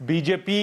BJP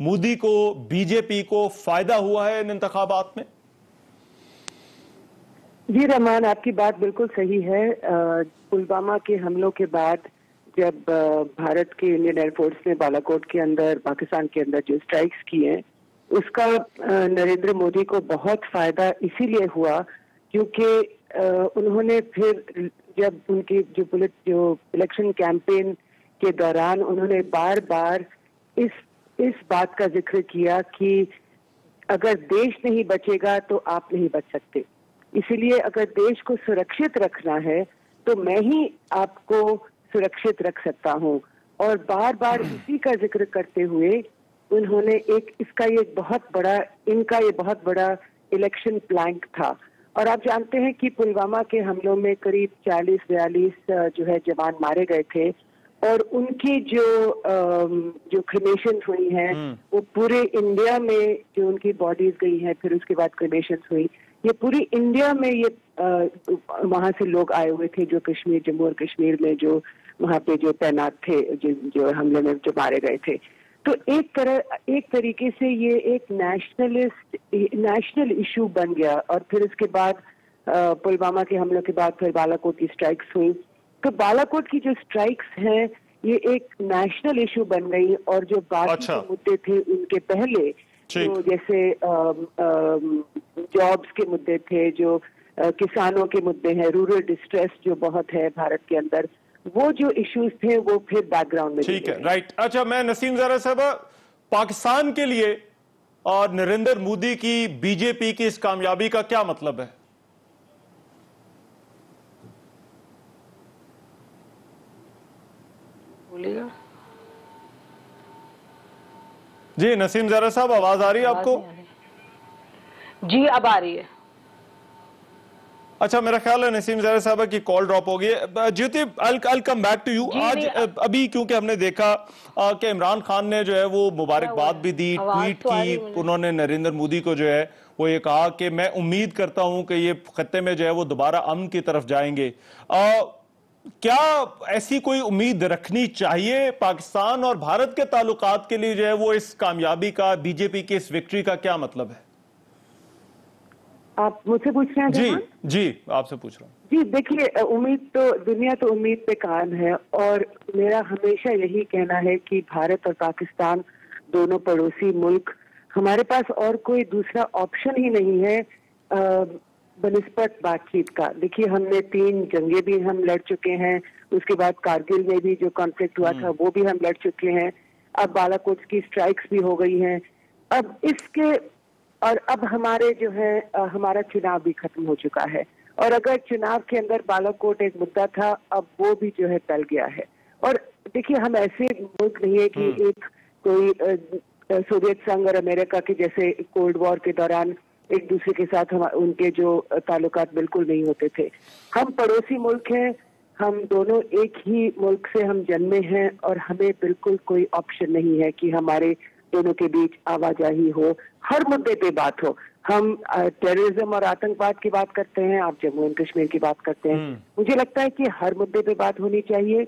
Modi کو, B J پی کو فائدہ ہوا ہے ان انتخابات میں؟ جی رحمان، آپ کی بات بالکل صحیح ہے. پلوامہ کے حملوں کے بعد جب بھارت کے انڈین ایئر فورس نے بالاکوٹ کے اندر، پاکستان کے اندر جو اسٹرائکس کی ہیں، اس کا نریندر مودی کو بہت فائدہ اسی لیے ہوا کیونکہ انہوں نے پھر جب ان کی جو الیکشن کیمپین کے دوران انہوں نے بار بار اس بات کا ذکر کیا کہ اگر دیش نہیں بچے گا تو آپ نہیں بچ سکتے. اسی لیے اگر دیش کو سرکشت رکھنا ہے تو میں ہی آپ کو سرکشت رکھ سکتا ہوں. اور بار بار اسی کا ذکر کرتے ہوئے انہوں نے اس کا یہ بہت بڑا الیکشن پلانک تھا. اور آپ جانتے ہیں کہ پلوامہ کے حملوں میں قریب 40-42 جو ہے جوان مارے گئے تھے، اور ان کی جو کریمیشن ہوئی ہیں وہ پورے انڈیا میں جو ان کی باڈیز گئی ہیں، پھر اس کے بعد کریمیشن ہوئی، یہ پوری انڈیا میں یہ وہاں سے لوگ آئے ہوئے تھے جو جموں اور کشمیر میں جو وہاں پہ جو تعینات تھے، جو حملے میں جو مارے گئے تھے. تو ایک طریقے سے یہ ایک نیشنل ایشو بن گیا. اور پھر اس کے بعد پلوامہ کے حملوں کے بعد پھر بالاکوٹ کی اسٹرائکس ہوئی. تو بالاکوٹ کی جو اسٹرائکس ہیں یہ ایک نیشنل ایشو بن گئی. اور جو باقی جو مدعے تھے ان کے پہلے، جو جیسے جابس کے مدعے تھے، جو کسانوں کے مدعے ہیں، رورل ڈسٹریس جو بہت ہے بھارت کے اندر، وہ جو ایشوز تھے وہ پھر بیک گراؤنڈ میں. ٹھیک ہے، رائٹ. اچھا، میں نسیم زہرا صاحبہ، پاکستان کے لیے اور نریندر مودی کی بی جے پی کی اس کامیابی کا کیا مطلب ہے؟ جی نسیم زہرا صاحب، آواز آ رہی ہے آپ کو؟ جی اب آ رہی ہے. اچھا، میرا خیال ہے نسیم زہرا صاحبہ کی کال ڈراپ ہو گئی ہے. جیوتی، I'll come back to you. آج ابھی کیونکہ ہم نے دیکھا کہ عمران خان نے جو ہے وہ مبارکباد بھی دی، ٹویٹ کی، انہوں نے نریندر مودی کو جو ہے وہ یہ کہا کہ میں امید کرتا ہوں کہ یہ خطے میں جو ہے وہ دوبارہ امن کی طرف جائیں گے. کیا ایسی کوئی امید رکھنی چاہیے پاکستان اور بھارت کے تعلقات کے لیے جو ہے وہ اس کامیابی کا، بی جے پی کی اس وکٹری کا کیا مطلب ہے؟ آپ مجھ سے پوچھ رہے ہیں؟ جی آپ سے پوچھ رہا ہوں. جی دیکھیے، دنیا تو امید پہ قائم ہے، اور میرا ہمیشہ یہی کہنا ہے کہ بھارت اور پاکستان دونوں پڑوسی ملک، ہمارے پاس اور کوئی دوسرا آپشن ہی نہیں ہے بنسبت بات چیت کا. دیکھیے، ہم نے 3 جنگیں بھی ہم لڑ چکے ہیں، اس کے بعد کارگل میں بھی جو کانفلکٹ ہوا تھا وہ بھی ہم لڑ چکے ہیں، اب بالاکوٹ کی اسٹرائکس بھی ہو گئی ہیں، اب ہمارے جو ہے ہمارا چناؤ بھی ختم ہو چکا ہے. اور اگر چناؤ کے اندر بالاکوٹ ایک مدعا تھا، اب وہ بھی جو ہے ٹل گیا ہے. اور دیکھیے، ہم ایسے ملک نہیں ہے کہ ایک کوئی سوویت سنگھ اور امریکہ کے جیسے کولڈ وار کے دوران ایک دوسرے کے ساتھ ان کے جو تعلقات بالکل نہیں ہوتے تھے. ہم پڑوسی ملک ہیں، ہم دونوں ایک ہی ملک سے ہم جنمے ہیں، اور ہمیں بالکل کوئی آپشن نہیں ہے کہ ہمارے دونوں کے بیچ آواجاہی ہو، ہر مدے پہ بات ہو. ہم ٹیررزم اور آتنکواد کی بات کرتے ہیں، آپ جموں اینڈ کشمیر کی بات کرتے ہیں. مجھے لگتا ہے کہ ہر مدے پہ بات ہونی چاہیے،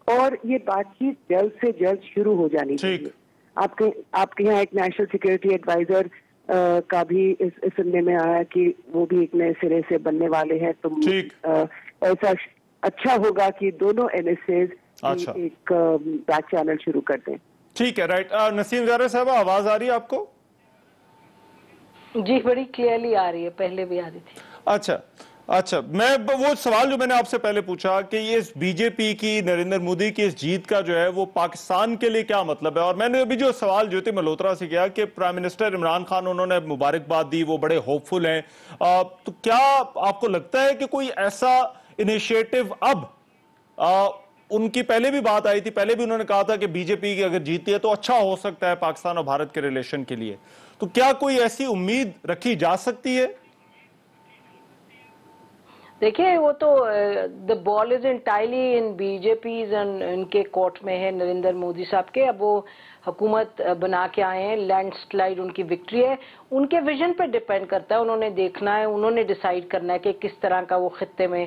اور یہ بات چیت جلد سے جلد شروع ہو جانی چاہیے. آپ کے یہاں ایک نیشنل سیکورٹی ایڈوائزر کا بھی سننے میں آیا کہ وہ بھی ایک نئے سرے سے بننے والے ہیں. تو ایسا اچھا ہوگا کہ دونوں این ایس ایز ایک بیک چینل شروع کر دیں. ٹھیک ہے، رائٹ. نسیم زہرا صاحبہ، آواز آ رہی ہے آپ کو؟ جی بڑی کلیئرلی آ رہی ہے، پہلے بھی آ رہی تھی. اچھا، میں وہ سوال جو میں نے آپ سے پہلے پوچھا کہ یہ بی جے پی کی، نریندر مودی کی اس جیت کا جو ہے وہ پاکستان کے لیے کیا مطلب ہے، اور میں نے ابھی جو سوال جیوتی ملہوترا سے کیا کہ پرائم منسٹر عمران خان انہوں نے مبارکباد دی، وہ بڑے ہوپ فل ہیں، تو کیا آپ کو لگتا ہے کہ کوئی ایسا انیشیٹو اب، ان کی پہلے بھی بات آئی تھی، پہلے بھی انہوں نے کہا تھا کہ بی جے پی اگر جیتی ہے تو اچھا ہو سکتا ہے پاکستان اور بھارت کے ریلیشن کے لیے، تو کیا کوئی ایسی امید رکھی جا سکتی ہے؟ دیکھیں، وہ تو the ball is entirely in BJP's and ان کے کورٹ میں ہے نریندر مودی صاحب کے. اب وہ حکومت بنا کے آئے ہیں، لینڈ سلائیڈ ان کی وکٹری ہے، ان کے ویژن پہ ڈیپینڈ کرتا ہے. انہوں نے دیکھنا ہے، انہوں نے ڈیسائیڈ کرنا ہے کہ کس طرح کا وہ خطے میں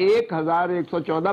1114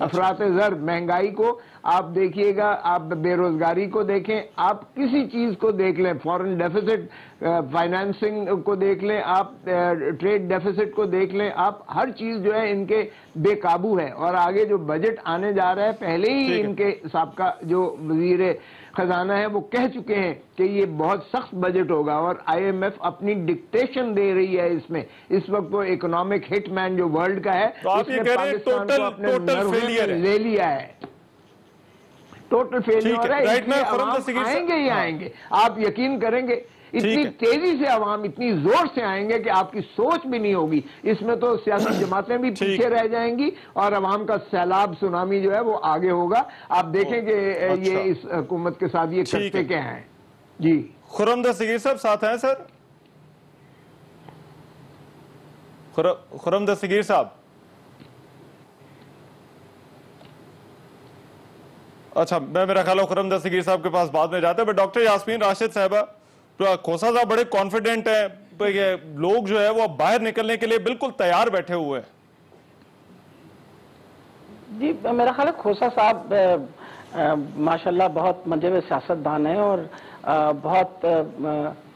افراط زر، مہنگائی کو آپ دیکھیے گا، آپ بے روزگاری کو دیکھیں، آپ کسی چیز کو دیکھ لیں، فورن ڈیفیسٹ، فائنانسنگ کو دیکھ لیں، آپ ٹریڈ ڈیفیسٹ کو دیکھ لیں، آپ ہر چیز جو ہے ان کے بے قابو ہے. اور آگے جو بجٹ آنے جا رہا ہے، پہلے ہی ان کے سابقہ جو وزیر خزانہ ہے وہ کہہ چکے ہیں کہ یہ بہت سخت بجٹ ہوگا، اور آئی ایم ایف اپنی ڈکٹیشن دے رہی ہے اس میں. اس وقت وہ اکنامک ہٹ مین جو ورلڈ کا ہے، تو آپ یہ کہہ رہے ہیں ٹوٹل فیلئر ہے، لے لیا ہے، ٹوٹل فیلئر ہے. رائٹ، میں عوام آئیں گے ہی آئیں گے، آپ یقین کریں گے اتنی تیزی سے عوام اتنی زور سے آئیں گے کہ آپ کی سوچ بھی نہیں ہوگی. اس میں تو سیاسی جماعتیں بھی پیچھے رہ جائیں گی اور عوام کا سیلاب سونامی جو ہے وہ آگے ہوگا. آپ دیکھیں کہ یہ اس حکومت کے ساتھ یہ کرتے کیا ہیں. جی خرم دستگیر صاحب ساتھ ہیں سر؟ خرم دستگیر صاحب، اچھا میں میرا خیال ہے خرم دستگیر صاحب کے پاس بعد میں جاتے ہیں. ڈاکٹر یاسمین راشد صاحبہ، کھوسا صاحب بڑے کانفیڈنٹ ہیں، لوگ جو ہے وہ باہر نکلنے کے لیے بالکل تیار بیٹھے ہوئے ہیں. جی میرا خیال ہے کھوسا صاحب ماشاءاللہ بہت منجے ہوئے سیاست دان ہیں اور بہت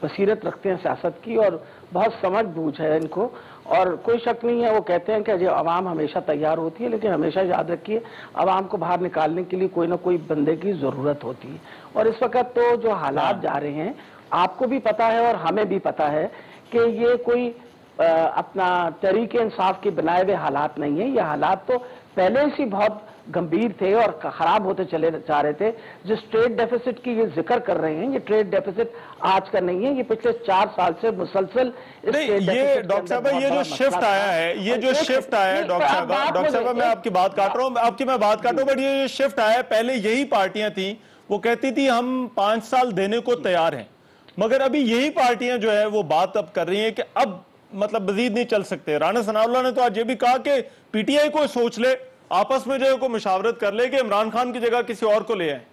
بصیرت رکھتے ہیں سیاست کی، اور بہت سمجھ بوجھ ہے ان کو، اور کوئی شک نہیں ہے. وہ کہتے ہیں کہ جو عوام ہمیشہ تیار ہوتی ہے، لیکن ہمیشہ یاد رکھیے عوام کو باہر نکالنے کے لیے کوئی نہ کوئی بندے کی ضرورت ہوتی ہے. اور اس وقت تو جو حالات جا رہے ہیں، آپ کو بھی پتا ہے اور ہمیں بھی پتا ہے کہ یہ کوئی اپنا تحریک انصاف کے بنائے ہوئے حالات نہیں ہیں. یہ حالات تو پہلے سے بہت گمبھیر تھے اور خراب ہوتے چلے جا رہے تھے. جس ٹریڈ ڈیفیسٹ کی یہ ذکر کر رہے ہیں، یہ ٹریڈ ڈیفیسٹ آج کا نہیں ہے، یہ پچھلے 4 سال سے مسلسل یہ ڈاکٹر صاحبہ یہ جو شفٹ آیا ہے، ڈاکٹر صاحبہ میں آپ کی بات کاٹ رہا ہوں، بٹ یہ شفٹ آیا ہے، پہلے یہی پارٹیاں تھیں وہ کہتی تھی ہم 5 سال دینے کو تیار ہیں، مگر ابھی یہی پارٹیاں جو ہے وہ بات اب کر رہی ہیں کہ اب مطلب مزید نہیں چل سکتے. رانا ثناء اللہ نے تو آج یہ بھی کہا کہ پی ٹی آئی کو سوچ لے، آپس میں جو ہے کوئی مشاورت کر لے کہ عمران خان کی جگہ کسی اور کو لے آئیں.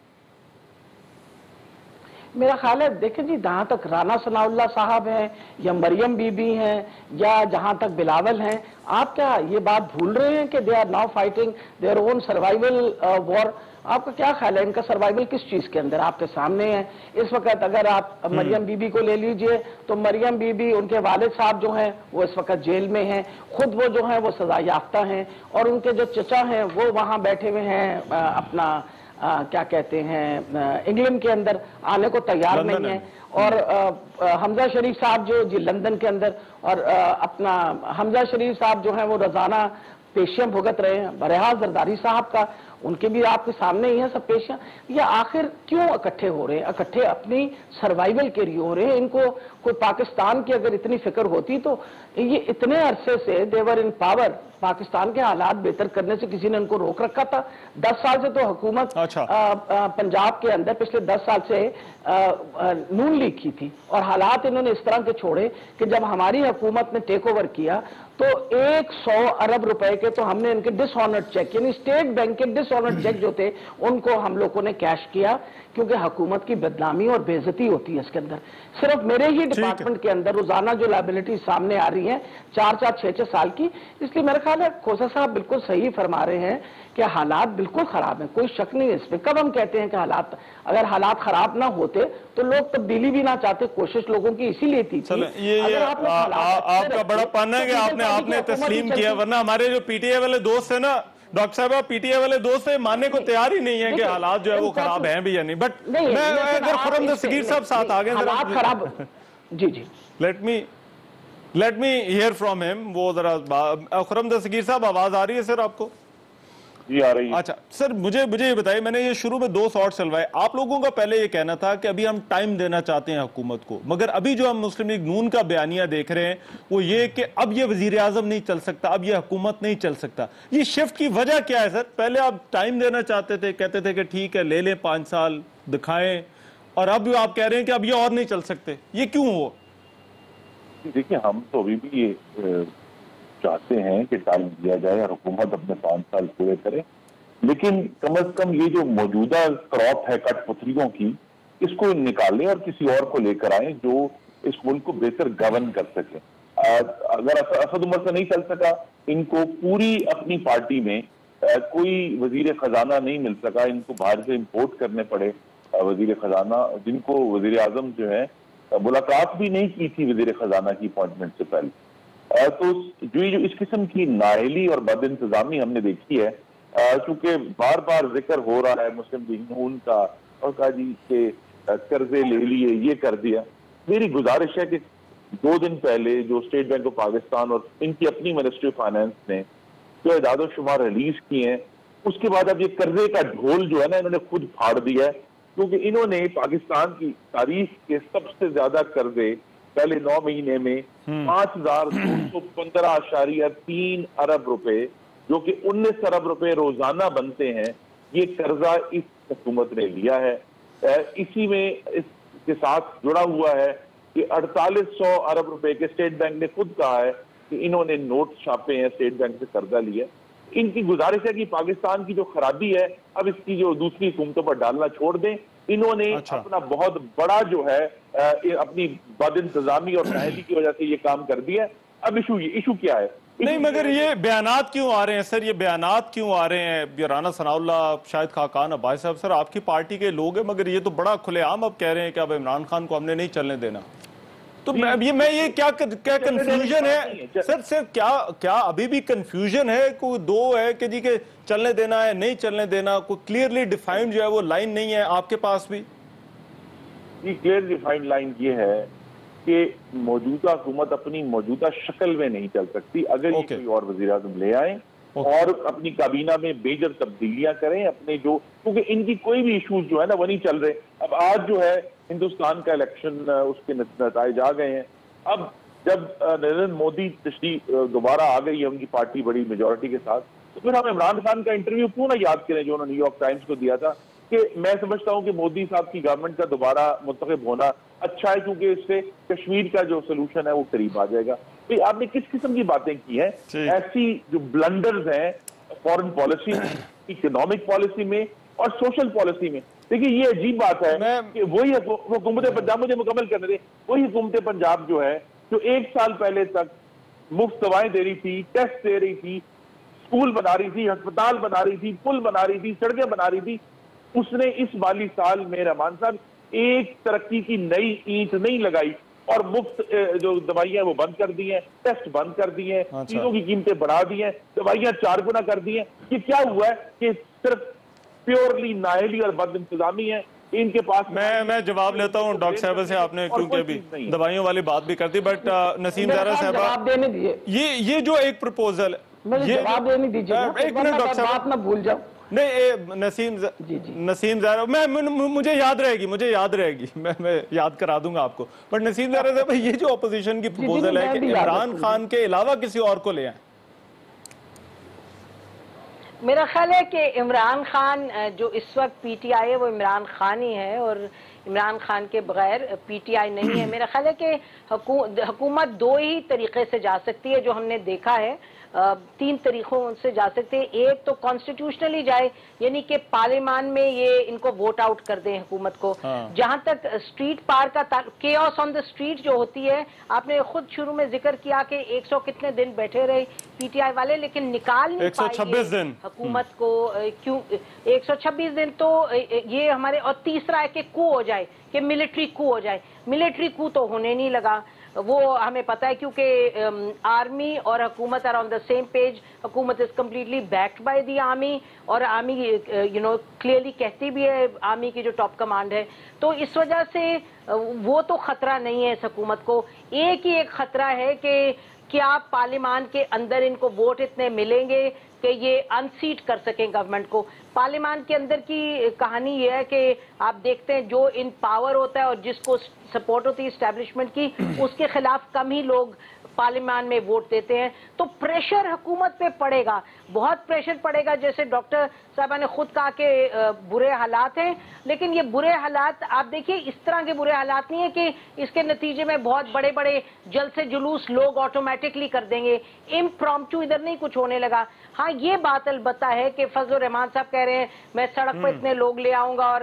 میرا خیال ہے دیکھیں جی، جہاں تک رانا ثناء اللہ صاحب ہیں یا مریم بی بی ہیں یا جہاں تک بلاول ہیں، آپ کیا یہ بات بھول رہے ہیں کہ they are now fighting their own survival war? آپ کا کیا خیال ہے ان کا سروائیول کس چیز کے اندر؟ آپ کے سامنے ہے اس وقت. اگر آپ مریم بی بی کو لے لیجئے تو مریم بی بی، ان کے والد صاحب جو ہیں وہ اس وقت جیل میں ہیں، خود وہ جو ہیں وہ سزا یافتہ ہیں، اور ان کے جو چچا ہیں وہ وہاں بیٹھے ہوئے ہیں اپنا کیا کہتے ہیں انگلینڈ کے اندر، آنے کو تیار نہیں ہیں. اور حمزہ شریف صاحب جو جی لندن کے اندر، اور اپنا حمزہ شریف صاحب جو ہیں وہ روزانہ پیشیاں بھگت رہے ہیں. بہرحال زرداری صاحب کا ان کے بھی آپ کے سامنے ہی ہیں سب پیشیاں. یہ آخر کیوں اکٹھے ہو رہے ہیں؟ اکٹھے اپنی سروائیول کے لیے ہو رہے ہیں. ان کو کوئی پاکستان کی اگر اتنی فکر ہوتی تو یہ اتنے عرصے سے دیور ان پاور، پاکستان کے حالات بہتر کرنے سے کسی نے ان کو روک رکھا تھا؟ 10 سال سے تو حکومت پنجاب کے اندر پچھلے 10 سال سے نون لیگ کی تھی، اور حالات انہوں نے اس طرح کے چھوڑے کہ جب ہماری حکومت نے ٹیک اوور کیا تو 100 ارب روپے کے تو ہم نے ان کے ڈس آنرڈ چیک، یعنی اسٹیٹ بینک کے ڈس آنرڈ چیک جو تھے ان کو ہم لوگوں نے کیش کیا، کیونکہ حکومت کی بدنامی اور بے عزتی ہوتی ہے اس کے اندر. صرف میرے ہی ڈپارٹمنٹ کے اندر روزانہ جو لائبلٹی سامنے آ رہی ہیں 4-4 6-6 سال کی. اس لیے میرا خیال ہے کھوسا صاحب بالکل صحیح فرما رہے ہیں کہ حالات بالکل خراب ہیں، کوئی شک نہیں ہے اس پہ. کب ہم کہتے ہیں کہ اگر حالات خراب نہ ہوتے تو لوگ تبدیلی بھی نہ چاہتے. کوشش لوگوں کی اسی لیے تھی. آپ کا بڑا پانا ہے کہ آپ نے تسلیم کیا، ورنہ ہمارے جو پی ٹی آئی والے دوست ہیں نا ڈاکٹر صاحبہ، پی ٹی آئی والے دوست ماننے کو تیار ہی نہیں ہے کہ حالات جو ہے وہ خراب ہیں بھی یا نہیں. بٹ میں اگر خرم دستگیر صاحب ساتھ آگے حالات خراب، جی لیٹ می ہیئر فرام ہم. وہ ذرا خرم دستگیر صاحب آواز آ رہی ہے سر آپ کو؟ جی آ رہی ہے. اچھا سر، مجھے یہ بتائیے، میں نے یہ شروع میں 2 شارٹ چلوائے. آپ لوگوں کا پہلے یہ کہنا تھا کہ ابھی ہم ٹائم دینا چاہتے ہیں حکومت کو، مگر ابھی جو ہم مسلم لیگ نون کا بیانیہ دیکھ رہے ہیں وہ یہ کہ اب یہ وزیر اعظم نہیں چل سکتا، اب یہ حکومت نہیں چل سکتا. یہ شفٹ کی وجہ کیا ہے سر؟ پہلے آپ ٹائم دینا چاہتے تھے، کہتے تھے کہ ٹھیک ہے لے لیں 5 سال دکھائیں، اور اب آپ کہہ رہے ہیں کہ اب یہ اور نہیں چل سکتے. یہ کیوں ہوا؟ دیکھیں ہم تو ابھی بھی یہ چاہتے ہیں کہ ٹائم دیا جائے اور حکومت اپنے 5 سال پورے کرے، لیکن کم از کم یہ جو موجودہ کراپ ہے کٹ پتھریوں کی، اس کو نکالیں اور کسی اور کو لے کر آئیں جو اس ملک کو بہتر گورن کر سکے. اگر اسد عمر سے نہیں چل سکا، ان کو پوری اپنی پارٹی میں کوئی وزیر خزانہ نہیں مل سکا، ان کو باہر سے امپورٹ کرنے پڑے وزیر خزانہ، جن کو وزیر اعظم جو ہے ملاقات بھی نہیں کی تھی وزیر خزانہ کی اپوائنٹمنٹ سے پہلے۔ تو جو اس قسم کی نااہلی اور بد انتظامی ہم نے دیکھی ہے، چونکہ بار بار ذکر ہو رہا ہے مسلم لیگ نون کا، اور کہا جی کہ قرضے لے لیے، یہ کر دیا۔ میری گزارش ہے کہ 2 دن پہلے جو اسٹیٹ بینک آف پاکستان اور ان کی اپنی منسٹری آف فائنانس نے جو اعداد و شمار ریلیز کیے ہیں، اس کے بعد اب یہ قرضے کا ڈھول جو ہے نا انہوں نے خود پھاڑ دیا ہے، کیونکہ انہوں نے پاکستان کی تاریخ کے سب سے زیادہ قرضے پہلے 9 مہینے میں 5215.3 ارب روپے، جو کہ 19 ارب روپے روزانہ بنتے ہیں، یہ قرضہ اس حکومت نے لیا ہے۔ اسی میں اس کے ساتھ جڑا ہوا ہے کہ 4800 ارب روپے کے اسٹیٹ بینک نے خود کہا ہے کہ انہوں نے نوٹ چھاپے ہیں، اسٹیٹ بینک سے قرضہ لیا۔ ان کی گزارش ہے کہ پاکستان کی جو خرابی ہے اب اس کی جو دوسری حکومتوں پر ڈالنا چھوڑ دیں۔ انہوں نے اپنا بہت بڑا جو ہے اپنی بد انتظامی اور نااہلی کی وجہ سے یہ کام کر دیا ہے۔ اب ایشو کیا ہے؟ نہیں مگر یہ بیانات کیوں آ رہے ہیں سر؟ یہ بیانات کیوں آ رہے ہیں؟ رانا ثناء اللہ، شاہد خاقان عباسی صاحب، سر آپ کی پارٹی کے لوگ ہیں، مگر یہ تو بڑا کھلے عام اب کہہ رہے ہیں کہ اب عمران خان کو ہم نے نہیں چلنے دینا۔ تو یہ کیا کنفیوژن ہے سر؟ کیا ابھی بھی کنفیوژن ہے؟ کوئی دو ہے کہ جی کہ چلنے دینا ہے نہیں چلنے دینا، کوئی کلیئرلی ڈیفائنڈ جو ہے وہ لائن نہیں ہے آپ کے پاس بھی؟ جی کلیئر ڈیفائنڈ لائن یہ ہے کہ موجودہ حکومت اپنی موجودہ شکل میں نہیں چل سکتی اگر یہ کوئی اور وزیر اعظم لے آئیں اور اپنی کابینہ میں بیجر تبدیلیاں کریں اپنے جو، کیونکہ ان کی کوئی بھی ایشوز جو ہے نا وہ نہیں چل رہے۔ اب آج جو ہے ہندوستان کا الیکشن، اس کے نتائج آ گئے ہیں۔ اب جب نریندر مودی تشریف دوبارہ آ گئی ہے ان کی پارٹی بڑی میجورٹی کے ساتھ، تو پھر ہم عمران خان کا انٹرویو کیوں نہ یاد کریں جو انہوں نے نیو یارک ٹائمز کو دیا تھا، کہ میں سمجھتا ہوں کہ مودی صاحب کی گورنمنٹ کا دوبارہ منتخب ہونا اچھا ہے، کیونکہ اس سے کشمیر کا جو سلوشن ہے وہ قریب آ جائے گا۔ آپ نے کس قسم کی باتیں کی ہیں؟ ایسی جو بلنڈرز ہیں فورن پالیسی میں، اکنامک پالیسی میں اور سوشل پالیسی میں۔ دیکھیے یہ عجیب بات ہے کہ وہی حکومت پنجاب، مجھے مکمل کرنے دیں، وہی حکومت پنجاب جو ہے جو 1 سال پہلے تک مفت دوائیں دے رہی تھی، ٹیسٹ دے رہی تھی، اسکول بنا رہی تھی، ہسپتال بنا رہی تھی، پل بنا رہی تھی، سڑکیں بنا رہی تھی، اس نے اس مالی سال میں رحمان صاحب ایک ترقی کی نئی اینٹ نہیں لگائی اور مفت جو دوائیاں وہ بند کر دی ہیں، ٹیسٹ بند کر دی ہیں، چیزوں کی قیمتیں بڑھا دی ہیں، دوائیاں 4 گنا کر دی ہیں۔ یہ کیا ہوا ہے کہ صرف پیورلی نااہلی اور بد انتظامی ہے ان کے پاس۔ میں جواب لیتا ہوں ڈاکٹر صاحب سے، آپ نے کیونکہ ابھی دوائیوں والی بات بھی کر دی، بٹ نسیم زہرا صاحبہ یہ جو ایک پروپوزل ہے، جواب دینے دیجیے، ایک منٹ ڈاکٹر صاحب، بات نہ بھول جاؤ۔ نہیں نسیم زہرا، مجھے یاد رہے گی، میں یاد کرا دوں گا آپ کو، بٹ نسیم زہرا صاحب یہ جو اپوزیشن کی پروپوزل ہے کہ عمران خان کے علاوہ کسی اور کو لے آئیں، میرا خیال ہے کہ عمران خان جو اس وقت پی ٹی آئی ہے وہ عمران خان ہی ہے، اور عمران خان کے بغیر پی ٹی آئی نہیں ہے۔ میرا خیال ہے کہ حکومت 2 ہی طریقے سے جا سکتی ہے، جو ہم نے دیکھا ہے 3 طریقوں سے جا سکتے ہیں۔ ایک تو کانسٹیٹیوشنلی جائے، یعنی کہ پارلیمان میں یہ ان کو ووٹ آؤٹ کر دیں حکومت کو۔ جہاں تک اسٹریٹ پار کا کیوس آن دا اسٹریٹ جو ہوتی ہے، آپ نے خود شروع میں ذکر کیا کہ 100 کتنے دن بیٹھے رہے پی ٹی آئی والے، لیکن نکال نہیں پائے 126 دن حکومت کو۔ کیوں 126 دن؟ تو یہ ہمارے، اور تیسرا ہے کہ کو ہو جائے، کہ ملٹری کو ہو جائے۔ ملٹری کو تو ہونے نہیں لگا، وہ ہمیں پتا ہے، کیونکہ آرمی اور حکومت are on the same page. حکومت is completely backed by the army, اور آرمی کلیئرلی کہتی بھی ہے، آرمی کی جو ٹاپ کمانڈ ہے۔ تو اس وجہ سے وہ تو خطرہ نہیں ہے اس حکومت کو۔ ایک ہی ایک خطرہ ہے کہ کیا پارلیمان کے اندر ان کو ووٹ اتنے ملیں گے کہ یہ انسیٹ کر سکیں گورنمنٹ کو۔ پارلیمان کے اندر کی کہانی یہ ہے کہ آپ دیکھتے ہیں جو ان پاور ہوتا ہے اور جس کو سپورٹ ہوتی ہے اسٹیبلشمنٹ کی، اس کے خلاف کم ہی لوگ پارلیمان میں ووٹ دیتے ہیں۔ تو پریشر حکومت پہ پڑے گا، بہت پریشر پڑے گا۔ جیسے ڈاکٹر صاحبہ نے خود کہا کہ برے حالات ہیں، لیکن یہ برے حالات آپ دیکھیے اس طرح کے برے حالات نہیں ہیں کہ اس کے نتیجے میں بہت بڑے بڑے جلسے جلوس لوگ آٹومیٹکلی کر دیں گے۔ امپرومپٹو ادھر نہیں کچھ ہونے لگا۔ ہاں یہ بات البتہ ہے کہ فضل الرحمان صاحب کہہ رہے ہیں میں سڑک پہ اتنے لوگ لے آؤں گا اور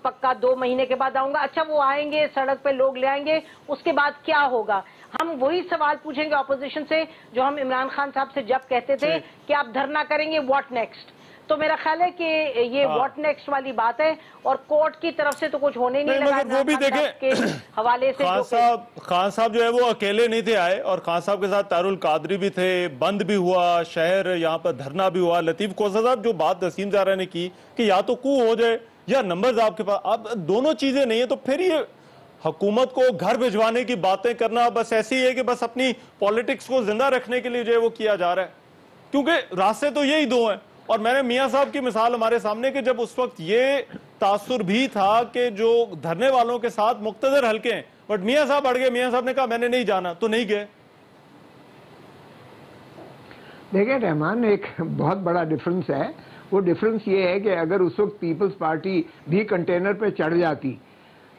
پکا 2 مہینے کے بعد آؤں گا۔ اچھا وہ آئیں گے، سڑک پہ لوگ لے آئیں گے، اس کے بعد کیا ہوگا؟ ہم وہی سوال پوچھیں گے اپوزیشن سے جو ہم عمران خان صاحب سے جب کہتے تھے کہ آپ دھرنا کریں گے واٹ نیکسٹ. تو میرا خیال ہے کہ یہ واٹ نیکسٹ والی بات ہے اور کورٹ کی طرف سے تو کچھ ہونے نہیں لگا. مگر وہ بھی دیکھیں حوالے سے خان صاحب جو ہے وہ اکیلے نہیں تھے آئے، اور خان صاحب کے ساتھ طاہر القادری بھی تھے، بند بھی ہوا شہر، یہاں پر دھرنا بھی ہوا. لطیف کوسہ صاحب جو بات نسیم زہرا نے کی کہ یا تو کو ہو جائے یا نمبرز آپ کے پاس، اب دونوں چیزیں نہیں ہیں، تو پھر یہ حکومت کو گھر بھجوانے کی باتیں کرنا بس ایسی ہے کہ بس اپنی پولیٹکس کو زندہ رکھنے کے لیے جو ہے وہ کیا جا رہا ہے، کیونکہ راستے تو یہی دو ہیں. اور میں نے میاں صاحب کی مثال ہمارے سامنے کہ جب اس وقت یہ تاثر بھی تھا کہ جو دھرنے والوں کے ساتھ مقتدر حلقے ہیں، بٹ میاں صاحب اڑ گئے، میاں صاحب نے کہا میں نے نہیں جانا تو نہیں گئے. دیکھیں رحمان، ایک بہت بڑا ڈیفرنس ہے. وہ ڈیفرنس یہ ہے کہ اگر اس وقت پیپلز پارٹی بھی کنٹینر پہ چڑھ جاتی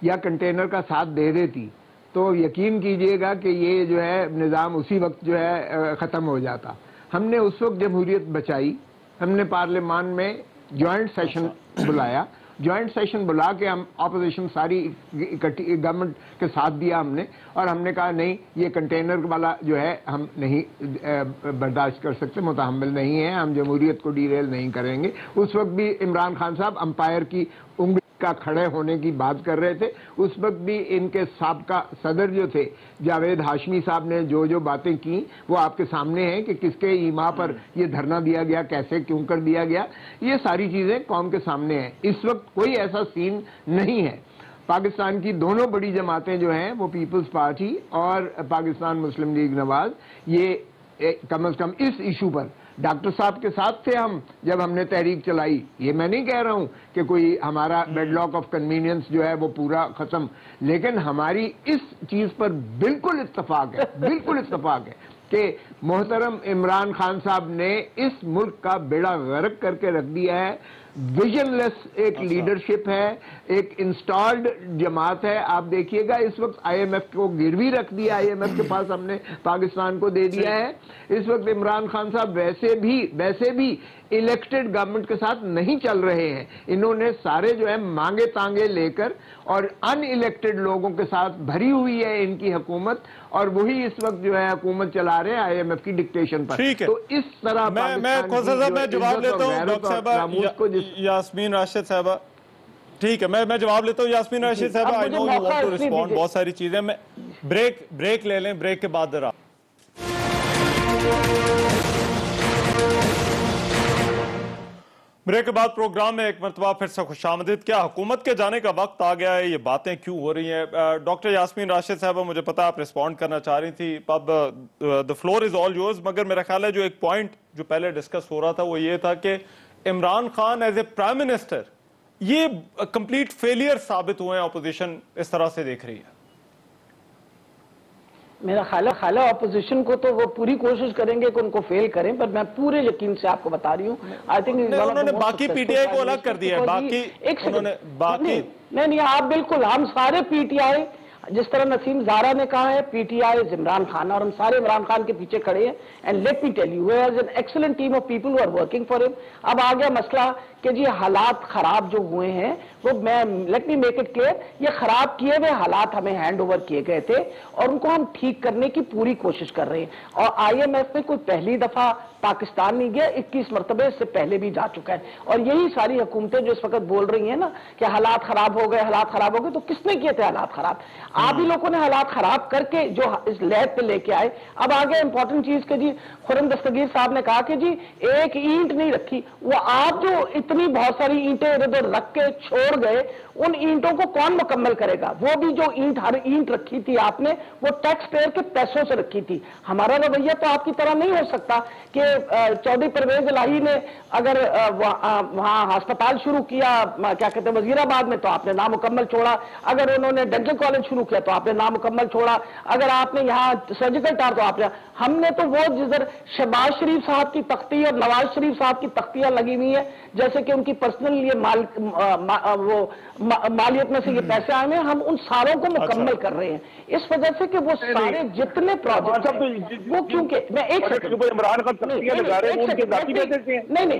یا کنٹینر کا ساتھ دے دیتی تو یقین کیجئے گا کہ یہ جو ہے نظام اسی وقت جو ہے ختم ہو جاتا. ہم نے اس وقت جمہوریت بچائی، ہم نے پارلیمان میں جوائنٹ سیشن بلایا، جوائنٹ سیشن بلا کے ہم اپوزیشن ساری گورنمنٹ کے ساتھ دیا ہم نے، اور ہم نے کہا نہیں یہ کنٹینر والا جو ہے ہم نہیں برداشت کر سکتے، متحمل نہیں ہیں، ہم جمہوریت کو ڈیریل نہیں کریں گے. اس وقت بھی عمران خان صاحب امپائر کی انگلی کا کھڑے ہونے کی بات کر رہے تھے. اس وقت بھی ان کے سابقہ صدر جو تھے جاوید ہاشمی صاحب نے جو باتیں کی وہ آپ کے سامنے ہیں کہ کس کے ایما پر یہ دھرنا دیا گیا، کیسے کیوں کر دیا گیا، یہ ساری چیزیں قوم کے سامنے ہیں. اس وقت کوئی ایسا سین نہیں ہے. پاکستان کی دونوں بڑی جماعتیں جو ہیں وہ پیپلز پارٹی اور پاکستان مسلم لیگ نواز، یہ کم از کم اس ایشو پر ڈاکٹر صاحب کے ساتھ تھے ہم جب ہم نے تحریک چلائی. یہ میں نہیں کہہ رہا ہوں کہ کوئی ہمارا بیڈ لاک آف کنوینئنس جو ہے وہ پورا ختم، لیکن ہماری اس چیز پر بالکل اتفاق ہے، بالکل اتفاق ہے کہ محترم عمران خان صاحب نے اس ملک کا بیڑا غرق کر کے رکھ دیا ہے. ویژن لیس ایک لیڈرشپ ہے، ایک انسٹالڈ جماعت ہے. آپ دیکھیے گا اس وقت آئی ایم ایف کو گروی رکھ دیا، آئی ایم ایف کے پاس ہم نے پاکستان کو دے دیا ہے. اس وقت عمران خان صاحب ویسے بھی الیکٹڈ گورنمنٹ کے ساتھ نہیں چل رہے ہیں. انہوں نے سارے جو ہے مانگے تانگے لے کر اور ان الیکٹڈ لوگوں کے ساتھ بھری ہوئی ہے ان کی حکومت، اور وہی اس وقت جو ہے حکومت چلا رہے ہیں آئی ایم ایف کی ڈکٹیشن پر. تو اس طرح میں جواب لیتا ہوں ڈاکٹر صاحبہ یاسمین راشد صاحبہ. ٹھیک ہے، میں جواب لیتا ہوں یاسمین راشد صاحبہ. I know you want to respond، بہت ساری چیزیں. میں بریک لے لیں، بریک کے بعد ذرا بریک کے بعد پروگرام میں ایک مرتبہ پھر سے خوش آمدید. کیا حکومت کے جانے کا وقت آ گیا ہے؟ یہ باتیں کیوں ہو رہی ہیں؟ ڈاکٹر یاسمین راشد صاحبہ مجھے پتا آپ ریسپونڈ کرنا چاہ رہی تھی، اب the floor is all yours. مگر میرا خیال ہے جو ایک پوائنٹ جو پہلے ڈسکس ہو رہا تھا وہ یہ تھا کہ Imran Khan as a prime minister یہ کمپلیٹ فیلئر ثابت ہوئے ہیں، اپوزیشن اس طرح سے دیکھ رہی ہے. میرا خیال ہے اپوزیشن کو تو وہ پوری کوشش کریں گے کہ ان کو فیل کریں، پر میں پورے یقین سے آپ کو بتا رہی ہوں انہوں نے باقی پی ٹی آئی کو الگ کر دیا ہے. نہیں آپ بالکل، ہم سارے پی ٹی آئی جس طرح نسیم زہرا نے کہا ہے P T I Imran Khan, اور ہم سارے عمران خان کے پیچھے کھڑے ہیں. And let me tell you he has an excellent team of people who are working for him. اب آ گیا مسئلہ کہ جی حالات خراب جو ہوئے ہیں وہ let me make it clear, یہ خراب کیے ہوئے حالات ہمیں ہینڈ اوور کیے گئے تھے اور ان کو ہم ٹھیک کرنے کی پوری کوشش کر رہے ہیں. اور آئی ایم ایف میں کوئی پہلی دفعہ پاکستان نہیں گیا، 21 مرتبہ اس سے پہلے بھی جا چکا ہے. اور یہی ساری حکومتیں جو اس وقت بول رہی ہیں نا کہ حالات خراب ہو گئے، تو کس نے کیے تھے حالات خراب؟ آپ ہی لوگوں نے حالات خراب کر کے جو اس لہر پہ لے کے آئے. اب آگے امپورٹنٹ چیز کہ جی خرم دستگیر صاحب نے کہا کہ جی ایک اینٹ نہیں رکھی. وہ آپ جو اتنی بہت ساری اینٹیں ادھر رکھ کے چھوڑ گئے، ان اینٹوں کو کون مکمل کرے گا؟ وہ بھی جو ہر اینٹ رکھی تھی آپ نے وہ ٹیکس پیئر کے پیسوں سے رکھی تھی. ہمارا رویہ تو آپ کی طرح نہیں ہو سکتا کہ چودھری پرویز الہی نے اگر وہاں ہسپتال شروع کیا کیا کہتے ہیں وزیر آباد میں تو آپ نے نامکمل چھوڑا، اگر انہوں نے ڈینٹل کالج شروع کیا تو آپ نے نامکمل چھوڑا، اگر آپ نے یہاں سرجیکل ٹار تو آپ نے. ہم نے تو وہ جدھر شہباز شریف صاحب کی تختی اور نواز شریف صاحب کی تختیاں لگی ہوئی ہیں جیسے کہ ان کی پرسنل یہ مالیت میں سے یہ پیسے آئے ہیں، ہم ان ساروں کو مکمل کر رہے ہیں. اس وجہ سے کہ وہ سارے جتنے پروجیکٹ وہ کیونکہ میں ایک عمران خان تختیاں لگا رہے ہیں ان کے ذاتی پیسے سے نہیں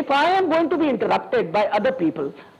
if I am going to be interrupted by other people,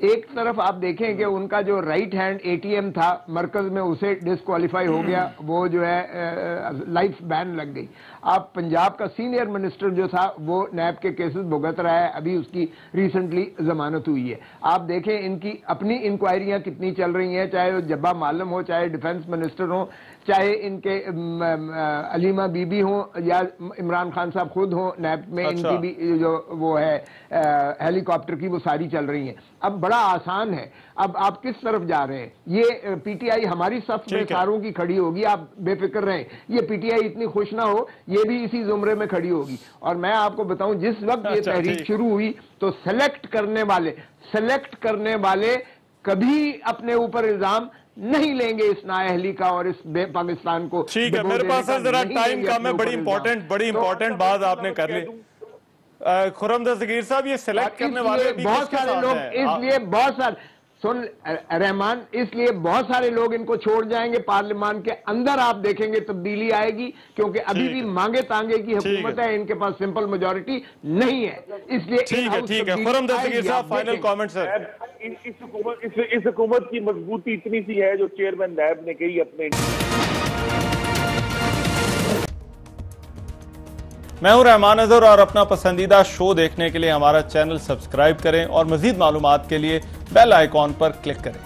ایک طرف آپ دیکھیں کہ ان کا جو رائٹ ہینڈ ATM تھا مرکز میں اسے ڈسکوالیفائی ہو گیا, وہ جو ہے لائف بین لگ گئی. آپ پنجاب کا سینئر منسٹر جو تھا وہ نیب کے کیسز بھگت رہا ہے, ابھی اس کی ریسنٹلی ضمانت ہوئی ہے. آپ دیکھیں ان کی اپنی انکوائریاں کتنی چل رہی ہیں, چاہے وہ جبا معلم ہو, چاہے ڈیفنس منسٹر ہوں, چاہے ان کے علیمہ بی بی ہوں یا عمران خان صاحب خود ہوں, نیب میں ان کی بھی جو وہ ہے ہیلی کاپٹر کی, وہ ساری چل رہی ہیں. اب بڑا آسان ہے, اب آپ کس طرف جا رہے ہیں. یہ پی ٹی آئی ہماری صف میں ساروں کی کھڑی ہوگی, آپ بے فکر رہیں. یہ پی ٹی آئی اتنی خوش نہ ہو, یہ بھی اسی زمرے میں کھڑی ہوگی. اور میں آپ کو بتاؤں جس وقت یہ تحریک شروع ہوئی تو سلیکٹ کرنے والے کبھی اپنے اوپر الزام نہیں لیں گے اس نااہلی کا اور اس پاکستان کو. ٹھیک ہے, میرے پاس ذرا ٹائم کم ہے. بڑی امپورٹنٹ بات آپ نے کر لی. خرم دستگیر صاحب, یہ سلیکٹ کرنے والے بہت سارے لوگ, اس لیے بہت سارے رحمان, اس لیے بہت سارے لوگ ان کو چھوڑ جائیں گے. پارلیمان کے اندر آپ دیکھیں گے تبدیلی آئے گی, کیونکہ ابھی بھی مانگے تانگے کی حکومت ہے, ان کے پاس سمپل میجورٹی نہیں ہے. اس لیے ٹھیک ہے خرم دستگیر صاحب, فائنل کامنٹ سر. اس حکومت کی مضبوطی اتنی سی ہے جو چیئرمین نیب نے کہی اپنے. میں ہوں رحمان اظہر, اور اپنا پسندیدہ شو دیکھنے کے لیے ہمارا چینل سبسکرائب کریں اور مزید معلومات کے لیے بیل آئیکن پر کلک کریں.